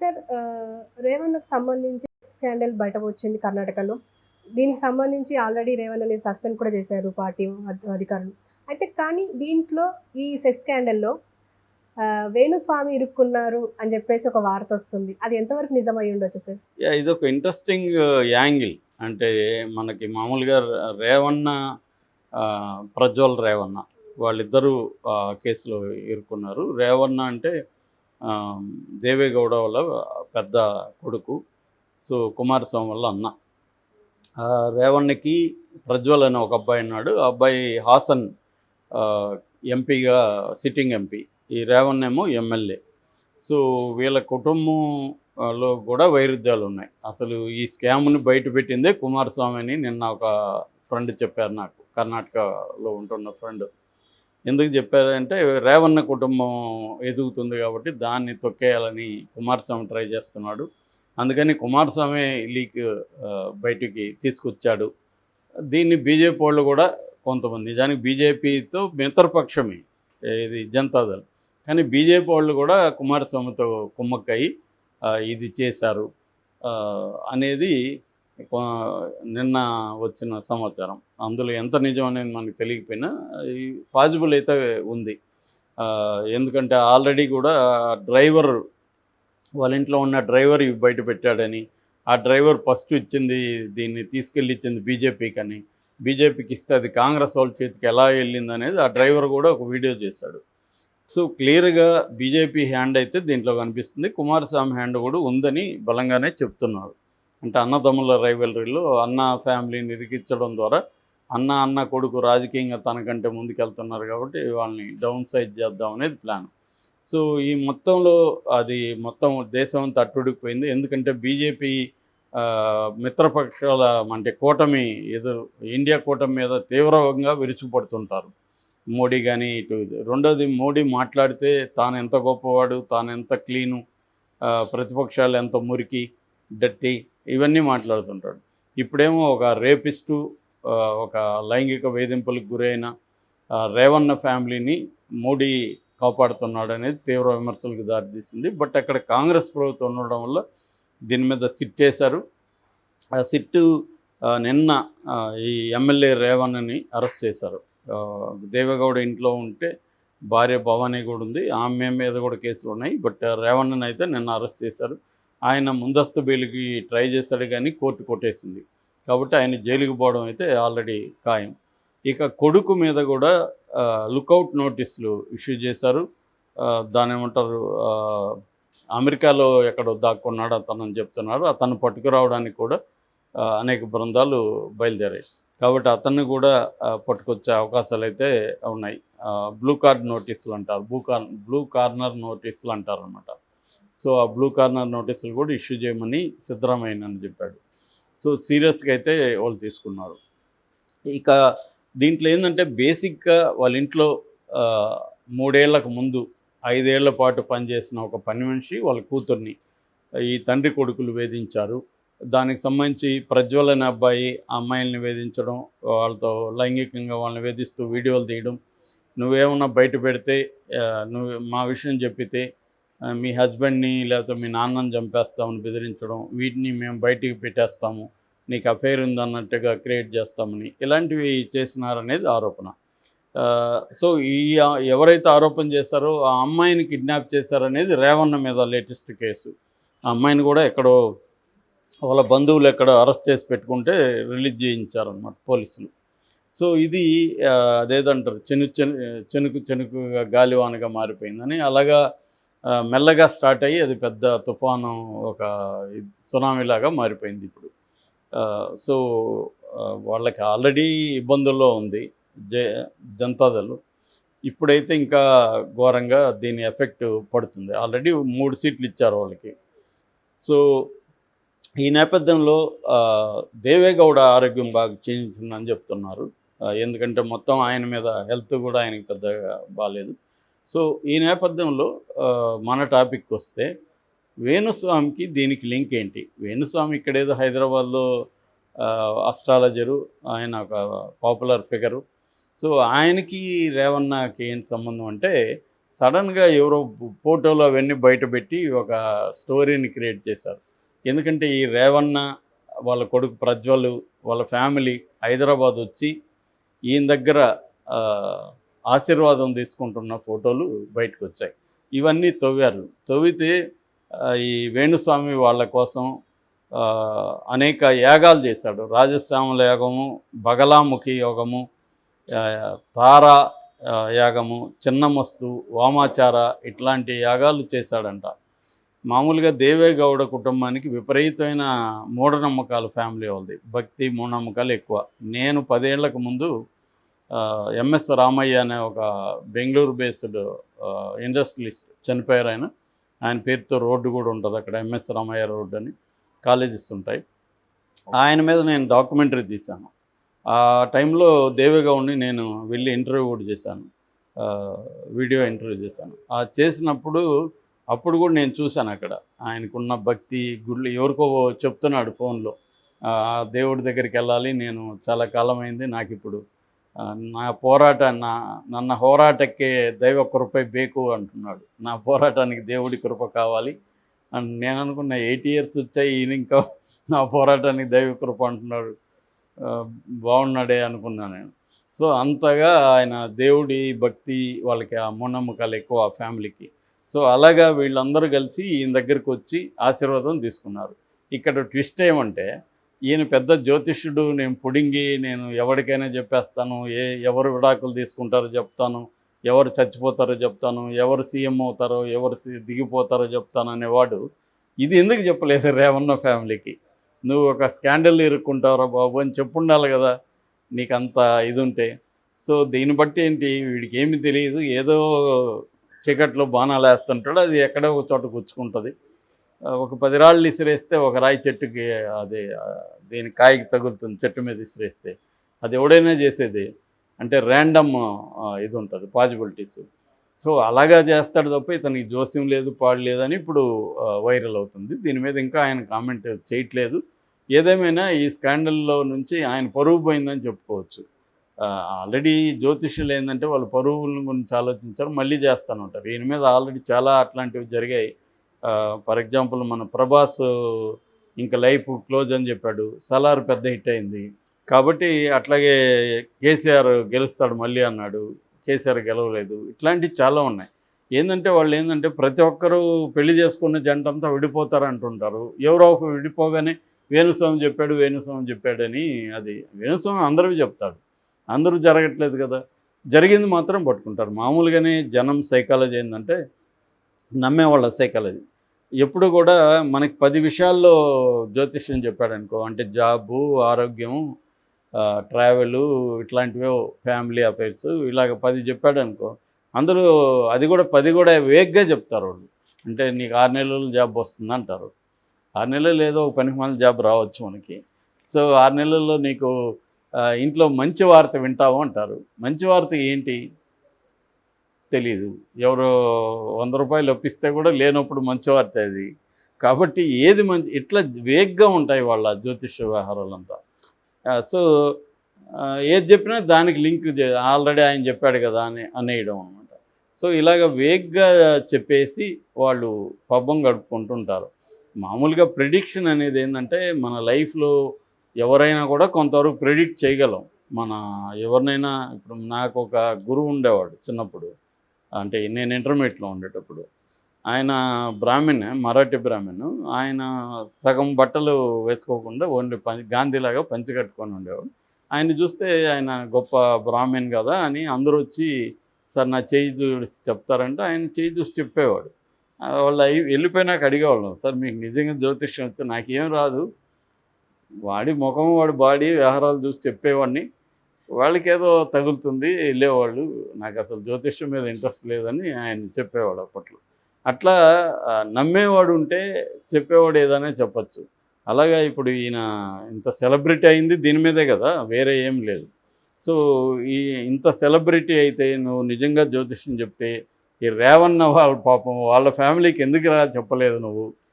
Sir రేవణ్ణకు సంబంధించి scandal బయటకు వచ్చింది కర్ణాటకలో. దీనికి సంబంధించి ఆల్రెడీ రేవణ్ణని సస్పెండ్ కూడా చేశారు పార్టీ అధికారులు. అయితే కానీ దీంట్లో ఈ సెక్స్ స్కాండల్‌లో వేణుస్వామి ఇరుక్కున్నారు అని చెప్పేసి ఒక వార్త వస్తుంది. అది ఎంతవరకు నిజమై ఉండొచ్చు సార్? ఇదొక ఇంట్రెస్టింగ్ యాంగిల్. అంటే మనకి మామూలుగా రేవಣ್ణ, ప్రజ్వల్ రేవಣ್ణ వాళ్ళిద్దరూ కేసులో ఇరుక్కున్నారు. రేవಣ್ణ అంటే దేవేగౌడ వాళ్ళ పెద్ద కొడుకు. సో కుమారస్వామి వల్ల అన్న. రేవణ్ణకి ప్రజ్వల్ అనే ఒక అబ్బాయి ఉన్నాడు. ఆ అబ్బాయి హాసన్ ఎంపీగా సిట్టింగ్ ఎంపీ. ఈ రేవణ్ ఏమో ఎమ్మెల్యే. సో వీళ్ళ కుటుంబంలో కూడా వైరుధ్యాలు ఉన్నాయి. అసలు ఈ స్కామ్ని బయటపెట్టిందే కుమారస్వామి అని నిన్న ఒక ఫ్రెండ్ చెప్పారు నాకు, కర్ణాటకలో ఉంటున్న ఫ్రెండ్. ఎందుకు చెప్పారంటే రేవణ్ణ కుటుంబం ఎదుగుతుంది కాబట్టి దాన్ని తొక్కేయాలని కుమారస్వామి ట్రై చేస్తున్నాడు. అందుకని కుమారస్వామి లీక్ బయటికి తీసుకొచ్చాడు. దీన్ని బీజేపీ వాళ్ళు కూడా కొంతమంది, నిజానికి బీజేపీతో మిత్రపక్షమే ఇది జనతాదళ్, కానీ బీజేపీ వాళ్ళు కూడా కుమారస్వామితో కుమ్మక్కయి ఇది చేశారు అనేది నిన్న వచ్చిన సమాచారం. అందులో ఎంత నిజం అనేది మనకు తెలియకపోయినా పాజిబుల్ అయితే ఉంది. ఎందుకంటే ఆల్రెడీ కూడా డ్రైవర్, వాళ్ళ ఇంట్లో ఉన్న డ్రైవర్ ఇవి బయట పెట్టాడని, ఆ డ్రైవర్ ఫస్ట్ ఇచ్చింది, దీన్ని తీసుకెళ్ళి ఇచ్చింది బీజేపీకి అని, బీజేపీకి ఇస్తే అది కాంగ్రెస్ వాళ్ళ చేతికి ఎలా వెళ్ళింది అనేది ఆ డ్రైవర్ కూడా ఒక వీడియో చేశాడు. సో క్లియర్గా బీజేపీ హ్యాండ్ అయితే దీంట్లో కనిపిస్తుంది. కుమారస్వామి హ్యాండ్ కూడా ఉందని బలంగానే చెప్తున్నారు. అంటే అన్నదమ్ముల రైవలరీలో అన్న ఫ్యామిలీని ఇరికించడం ద్వారా అన్న కొడుకు రాజకీయంగా తనకంటే ముందుకెళ్తున్నారు కాబట్టి వాళ్ళని డౌన్ సైడ్ చేద్దాం అనేది ప్లాన్. సో ఈ మొత్తంలో అది మొత్తం దేశం అంతా అట్టుడికిపోయింది. ఎందుకంటే బీజేపీ మిత్రపక్షాల అంటే కూటమి ఇండియా కూటమి మీద తీవ్రంగా విరుచుపడుతుంటారు. మోడీ కానీ ఇటు. రెండోది, మోడీ మాట్లాడితే తాను ఎంత గొప్పవాడు, తాను ఎంత క్లీను, ప్రతిపక్షాలు ఎంత మురికి డట్టి, ఇవన్నీ మాట్లాడుతుంటాడు. ఇప్పుడేమో ఒక రేపిస్టు, ఒక లైంగిక వేధింపులకు గురైన రేవణ్ణ ఫ్యామిలీని మోడీ కాపాడుతున్నాడు అనేది తీవ్ర విమర్శలకు దారితీసింది. బట్ అక్కడ కాంగ్రెస్ ప్రభుత్వం ఉండడం వల్ల దీని మీద సిట్ వేశారు. ఆ సిట్టు నిన్న ఈ ఎమ్మెల్యే రేవణ్ణని అరెస్ట్ చేశారు. దేవేగౌడ ఇంట్లో ఉంటే భార్య భవానీ కూడా ఉంది, ఆమె మీద కూడా కేసులు ఉన్నాయి. బట్ రేవణ్ణని అయితే నిన్న అరెస్ట్ చేశారు. ఆయన ముందస్తు బెయిల్కి ట్రై చేశాడు కానీ కోర్టు కొట్టేసింది. కాబట్టి ఆయన జైలుకి పోవడం అయితే ఆల్రెడీ ఖాయం. ఇక కొడుకు మీద కూడా లుకౌట్ నోటీసులు ఇష్యూ చేశారు. దాని ఏమంటారు, అమెరికాలో ఎక్కడో దాక్కున్నాడు అతను చెప్తున్నారు. అతను పట్టుకురావడానికి కూడా అనేక బృందాలు బయలుదేరాయి. కాబట్టి అతన్ని కూడా పట్టుకొచ్చే అవకాశాలు అయితే ఉన్నాయి. బ్లూ కార్డ్ నోటీసులు అంటారు, బ్లూ కార్నర్ నోటీసులు అంటారు అన్నమాట. సో ఆ బ్లూ కార్నర్ నోటీసులు కూడా ఇష్యూ చేయమని సిద్ధరామయ్య అని చెప్పాడు. సో సీరియస్గా అయితే వాళ్ళు తీసుకున్నారు. ఇక దీంట్లో ఏంటంటే బేసిక్గా వాళ్ళ ఇంట్లో 3 ఏళ్లకు ముందు 5 ఏళ్ల పాటు పనిచేసిన ఒక పని మనిషి వాళ్ళ కూతుర్ని ఈ తండ్రి కొడుకులు వేధించారు. దానికి సంబంధించి ప్రజ్వల్ అనే అబ్బాయి ఆ అమ్మాయిల్ని వేధించడం, వాళ్ళతో లైంగికంగా వాళ్ళని వేధిస్తూ వీడియోలు తీయడం, నువ్వేమన్నా బయట పెడితే, నువ్వు మా విషయం చెప్పితే మీ హస్బెండ్ని లేకపోతే మీ నాన్నని చంపేస్తామని బెదిరించడం, వీటిని మేము బయటికి పెట్టేస్తాము, నీకు అఫైర్ ఉందన్నట్టుగా క్రియేట్ చేస్తామని, ఇలాంటివి చేసినారనేది ఆరోపణ. సో ఎవరైతే ఆరోపణ చేశారో ఆ అమ్మాయిని కిడ్నాప్ చేశారనేది రేవణ్ణ మీద లేటెస్ట్ కేసు. ఆ అమ్మాయిని కూడా ఎక్కడో వాళ్ళ బంధువులు ఎక్కడో అరెస్ట్ చేసి పెట్టుకుంటే రిలీజ్ చేయించారన్నమాట పోలీసులు. సో ఇది అదేదంటారు, చెనుకుగా గాలివానగా మారిపోయిందని. అలాగా మెల్లగా స్టార్ట్ అయ్యి అది పెద్ద తుఫాను, ఒక సునామీలాగా మారిపోయింది ఇప్పుడు. సో వాళ్ళకి ఆల్రెడీ ఇబ్బందుల్లో ఉంది జనతాదళ్. ఇప్పుడైతే ఇంకా ఘోరంగా దీని ఎఫెక్ట్ పడుతుంది. ఆల్రెడీ 3 సీట్లు ఇచ్చారు వాళ్ళకి. సో ఈ నేపథ్యంలో దేవేగౌడ ఆరోగ్యం బాగా క్షీణించిందని చెప్తున్నారు. ఎందుకంటే మొత్తం ఆయన మీద హెల్త్ కూడా ఆయనకి పెద్దగా బాగాలేదు. సో ఈ నేపథ్యంలో మన టాపిక్కి వస్తే వేణుస్వామికి దీనికి లింక్ ఏంటి? వేణుస్వామి ఇక్కడేదో హైదరాబాద్లో అస్ట్రాలజరు, ఆయన ఒక పాపులర్ ఫిగరు. సో ఆయనకి రేవణ్ణకి ఏంటి సంబంధం అంటే, సడన్గా ఎవరో ఫోటోలు అవన్నీ బయటపెట్టి ఒక స్టోరీని క్రియేట్ చేశారు. ఎందుకంటే ఈ రేవన్న వాళ్ళ కొడుకు ప్రజ్వల్ వాళ్ళ ఫ్యామిలీ హైదరాబాద్ వచ్చి ఈయన దగ్గర ఆశీర్వాదం తీసుకుంటున్న ఫోటోలు బయటకు వచ్చాయి. ఇవన్నీ తవ్వారు. తవ్వితే ఈ వేణుస్వామి వాళ్ళ కోసం అనేక యాగాలు చేశాడు. రాజశ్యామల యాగము, బగలాముఖి యోగము, తారా యాగము, చిన్నమస్తు, వామాచార ఇట్లాంటి యాగాలు చేశాడంట. మామూలుగా దేవేగౌడ కుటుంబానికి విపరీతమైన మూఢనమ్మకాలు ఫ్యామిలీ వాళ్ళది. భక్తి మూఢనమ్మకాలు ఎక్కువ. నేను 10 ఏళ్లకు ముందు ఎంఎస్ రామయ్య అనే ఒక బెంగళూరు బేస్డ్ ఇండస్ట్రియలిస్ట్ చనిపోయారు. ఆయన పేరుతో రోడ్డు కూడా ఉంటుంది అక్కడ, ఎంఎస్ రామయ్య రోడ్డు అని కాలేజెస్ ఉంటాయి. ఆయన మీద నేను డాక్యుమెంటరీ తీశాను. ఆ టైంలో దేవేగౌడ్ని నేను వెళ్ళి ఇంటర్వ్యూ కూడా చేశాను, వీడియో ఇంటర్వ్యూ చేశాను. చేసినప్పుడు అప్పుడు కూడా నేను చూశాను అక్కడ ఆయనకున్న భక్తి. గుళ్ళు ఎవరికో చెప్తున్నాడు ఫోన్లో, దేవుడి దగ్గరికి వెళ్ళాలి, నేను చాలా కాలమైంది, నాకు ఇప్పుడు నా పోరాట ನನ್ನ ಹೋರಾಟಕ್ಕೆ దైవ కృప ಬೇಕು అంటున్నాడు. నా పోరాటానికి దేవుడి కృప కావాలి అని నేను అనుకున్న. 8 years వచ్చాయి, ఈయన ఇంకా నా పోరాటానికి దైవ కృప అంటున్నాడు, బాగున్నాడే అనుకున్నాను నేను. సో అంతగా ఆయన దేవుడి భక్తి, వాళ్ళకి ఆ మూఢనమ్మకాలు ఎక్కువ ఆ ఫ్యామిలీకి. సో అలాగా వీళ్ళందరూ కలిసి ఈయన దగ్గరికి వచ్చి ఆశీర్వాదం తీసుకున్నారు. ఇక్కడ ట్విస్ట్ ఏమంటే, ఈయన పెద్ద జ్యోతిష్యుడు, నేను పుడింగి, నేను ఎవరికైనా చెప్పేస్తాను, ఎవరు విడాకులు తీసుకుంటారో చెప్తాను, ఎవరు చచ్చిపోతారో చెప్తాను, ఎవరు సీఎం అవుతారో, ఎవరు దిగిపోతారో చెప్తాను అనేవాడు ఇది ఎందుకు చెప్పలేదు రేవన్న ఫ్యామిలీకి? నువ్వు ఒక స్కాండల్ ఇరుక్కుంటావురా బాబు అని చెప్పుండాలి కదా, నీకు అంత ఇది ఉంటే. సో దీన్ని బట్టి ఏంటి, వీడికి ఏమీ తెలియదు, ఏదో చీకట్లో బాణాలు వేస్తుంటాడు, అది ఎక్కడో ఒక చోట గుచ్చుకుంటుంది. ఒక 10 రాళ్ళు ఇసిరేస్తే ఒక రాయి చెట్టుకి, అదే దీని కాయకి తగులుతుంది, చెట్టు మీద ఇసిరేస్తే. అది ఎవడైనా చేసేది, అంటే ర్యాండమ్ ఇది ఉంటుంది, పాజిబిలిటీస్. సో అలాగా చేస్తాడు తప్ప ఇతనికి జోస్యం లేదు, పాడు లేదని ఇప్పుడు వైరల్ అవుతుంది. దీని మీద ఇంకా ఆయన కామెంట్ చేయట్లేదు. ఏదేమైనా ఈ స్కాండల్లో నుంచి ఆయన పరువు పోయిందని చెప్పుకోవచ్చు. ఆల్రెడీ జ్యోతిష్యులు ఏంటంటే వాళ్ళు పరువుల గురించి ఆలోచించారు, మళ్ళీ చేస్తూనే ఉంటారు. ఈయన మీద ఆల్రెడీ చాలా అట్లాంటివి జరిగాయి. ఫర్ ఎగ్జాంపుల్ మన ప్రభాస్ ఇంకా లైఫ్ క్లోజ్ అని చెప్పాడు, సలార్ పెద్ద హిట్ అయింది కాబట్టి. అట్లాగే కేసీఆర్ గెలుస్తాడు మళ్ళీ అన్నాడు, కేసీఆర్ గెలవలేదు. ఇట్లాంటివి చాలా ఉన్నాయి. వాళ్ళు ఏంటంటే ప్రతి ఒక్కరూ పెళ్లి చేసుకున్న జంట అంతా విడిపోతారు అంటుంటారు. ఎవరో ఒక విడిపోగానే వేణుస్వామి చెప్పాడని, అది వేణుస్వామి అందరూ చెప్తాడు, అందరూ జరగట్లేదు కదా, జరిగింది మాత్రం పట్టుకుంటారు. మామూలుగానే జనం సైకాలజీ ఏంటంటే, నమ్మేవాళ్ళ సైకాలజీ ఎప్పుడు కూడా మనకి 10 విషయాల్లో జ్యోతిష్యం చెప్పాడనుకో, అంటే జాబు, ఆరోగ్యం, ట్రావెలు, ఇట్లాంటివే ఫ్యామిలీ అఫైర్స్, ఇలాగ 10 చెప్పాడనుకో, అందరూ అది కూడా 10 కూడా వేగ్గా చెప్తారు వాళ్ళు. అంటే నీకు 6 నెలలు జాబ్ వస్తుంది అంటారు. 6 నెలలు ఏదో ఒక పనికిమాలిన జాబ్ రావచ్చు మనకి. సో 6 నెలల్లో నీకు ఇంట్లో మంచి వార్త వింటావు అంటారు. మంచి వార్త ఏంటి తెలీదు. ఎవరో 100 రూపాయలు ఒప్పిస్తే కూడా లేనప్పుడు మంచి వార్త అది. కాబట్టి ఏది మంచి, ఇట్లా వేగ్గా ఉంటాయి వాళ్ళ జ్యోతిష వ్యవహారాలంతా. సో ఏది చెప్పినా దానికి లింక్ ఆల్రెడీ ఆయన చెప్పాడు కదా అని అనేయడం అనమాట. సో ఇలాగ వేగ్గా చెప్పేసి వాళ్ళు పబ్బం గడుపుకుంటుంటారు. మామూలుగా ప్రిడిక్షన్ అనేది ఏంటంటే, మన లైఫ్లో ఎవరైనా కూడా కొంతవరకు ప్రిడిక్ట్ చేయగలం. మన ఎవరినైనా, ఇప్పుడు నాకు ఒక గురువు ఉండేవాడు చిన్నప్పుడు, అంటే నేను ఇంటర్మీడియట్లో ఉండేటప్పుడు. ఆయన బ్రాహ్మణ్, మరాఠీ బ్రాహ్మణ్. ఆయన సగం బట్టలు వేసుకోకుండా ఓన్లీ గాంధీలాగా పంచి కట్టుకొని ఉండేవాడు. ఆయన చూస్తే ఆయన గొప్ప బ్రాహ్మణ్ కదా అని అందరూ వచ్చి, సార్ నా చేయి చూసి చెప్తారంటే ఆయన చేయి చూసి చెప్పేవాడు. వాళ్ళు వెళ్ళిపోయినాక అడిగేవాళ్ళం, సార్ మీకు నిజంగా జ్యోతిష్యం వచ్చి, నాకేం రాదు, వాడి ముఖం, వాడి బాడీ వ్యవహారాలు చూసి చెప్పేవాడిని, వాళ్ళకి ఏదో తగులుతుంది వెళ్ళేవాళ్ళు, నాకు అసలు జ్యోతిష్యం మీద ఇంట్రెస్ట్ లేదని ఆయన చెప్పేవాడు అప్పట్లో. అట్లా నమ్మేవాడు ఉంటే చెప్పేవాడు ఏదైనా చెప్పచ్చు. అలాగా ఇప్పుడు ఈయన ఇంత సెలబ్రిటీ అయింది దీని మీదే కదా, వేరే ఏం లేదు. సో ఇంత సెలబ్రిటీ అయితే నువ్వు నిజంగా జ్యోతిష్యం చెప్తే, ఈ రేవన్న వాళ్ళ పాపం వాళ్ళ ఫ్యామిలీకి ఎందుకు చెప్పలేదు నువ్వు?